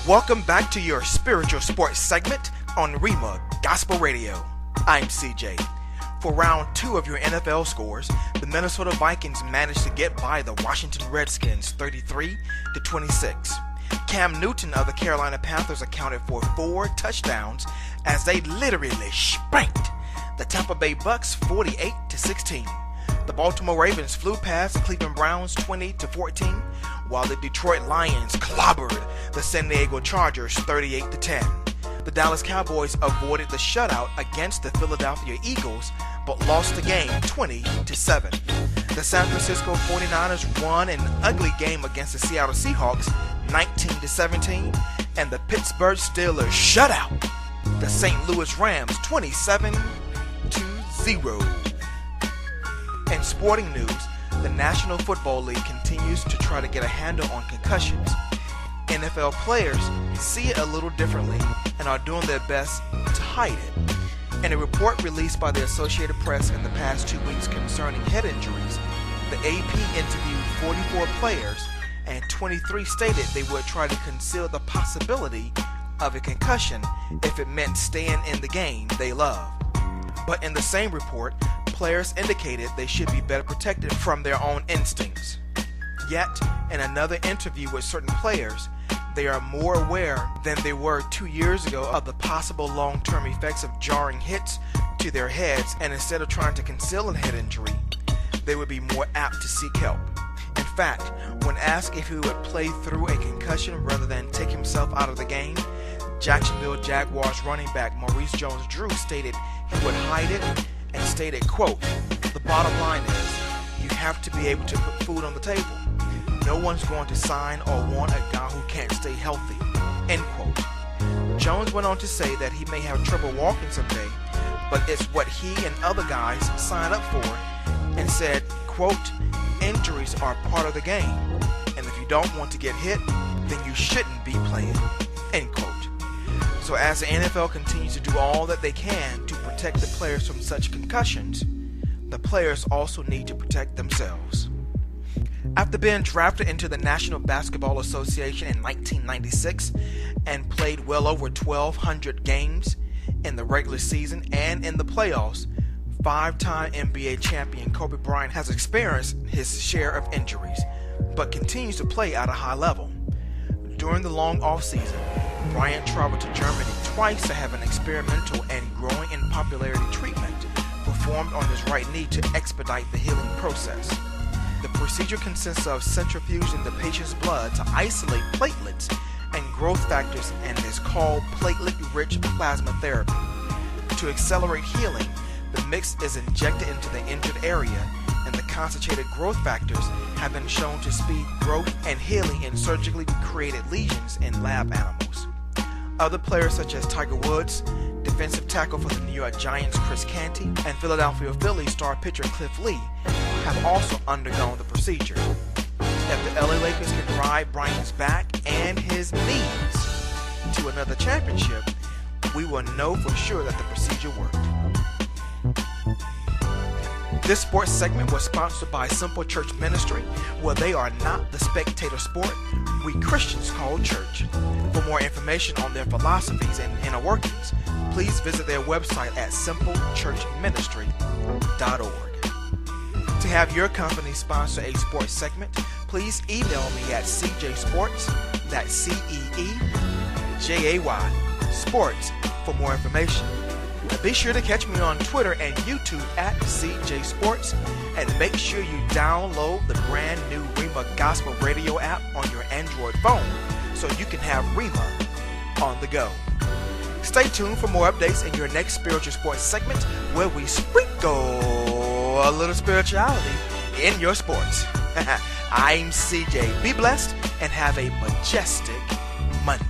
Welcome back to your spiritual sports segment on Rhema Gospel Radio. I'm CJ. For round 2 of your NFL scores, the Minnesota Vikings managed to get by the Washington Redskins 33-26. Cam Newton of the Carolina Panthers accounted for 4 touchdowns as they literally spanked the Tampa Bay Bucks 48-16. The Baltimore Ravens flew past the Cleveland Browns 20-14, while the Detroit Lions clobbered the San Diego Chargers 38-10. The Dallas Cowboys avoided the shutout against the Philadelphia Eagles, but lost the game 20-7. The San Francisco 49ers won an ugly game against the Seattle Seahawks 19-17, and the Pittsburgh Steelers shut out the St. Louis Rams 27-0. In sporting news, the National Football League continues to try to get a handle on concussions. NFL players see it a little differently and are doing their best to hide it. In a report released by the Associated Press in the past 2 weeks concerning head injuries, the AP interviewed 44 players and 23 stated they would try to conceal the possibility of a concussion if it meant staying in the game they love. But in the same report, players indicated they should be better protected from their own instincts. Yet, in another interview with certain players, they are more aware than they were 2 years ago of the possible long-term effects of jarring hits to their heads, and instead of trying to conceal a head injury, they would be more apt to seek help. In fact, when asked if he would play through a concussion rather than take himself out of the game, Jacksonville Jaguars running back Maurice Jones-Drew stated he would hide it and stated, quote, "The bottom line is, you have to be able to put food on the table. No one's going to sign or want a guy who can't stay healthy," end quote. Jones went on to say that he may have trouble walking someday, but it's what he and other guys sign up for, and said, quote, "Injuries are part of the game, and if you don't want to get hit, then you shouldn't be playing," end quote. So as the NFL continues to do all that they can to protect the players from such concussions, the players also need to protect themselves. After being drafted into the National Basketball Association in 1996 and played well over 1,200 games in the regular season and in the playoffs, 5-time NBA champion Kobe Bryant has experienced his share of injuries, but continues to play at a high level. During the long off-season, Bryant traveled to Germany twice to have an experimental and growing in popularity treatment performed on his right knee to expedite the healing process. The procedure consists of centrifuging the patient's blood to isolate platelets and growth factors and is called platelet-rich plasma therapy. To accelerate healing, the mix is injected into the injured area, and the concentrated growth factors have been shown to speed growth and healing in surgically created lesions in lab animals. Other players such as Tiger Woods, defensive tackle for the New York Giants Chris Canty, and Philadelphia Phillies star pitcher Cliff Lee have also undergone the procedure. If the LA Lakers can ride Bryant's back and his knees to another championship, we will know for sure that the procedure worked. This sports segment was sponsored by Simple Church Ministry, where they are not the spectator sport we Christians call church. For more information on their philosophies and inner workings, please visit their website at simplechurchministry.org. To have your company sponsor a sports segment, please email me at cjsports, that's CEEJAY, sports, for more information. Be sure to catch me on Twitter and YouTube at CJ Sports, and make sure you download the brand new Rhema Gospel Radio app on your Android phone so you can have Rhema on the go. Stay tuned for more updates in your next spiritual sports segment, where we sprinkle a little spirituality in your sports. I'm CJ. Be blessed and have a majestic Monday.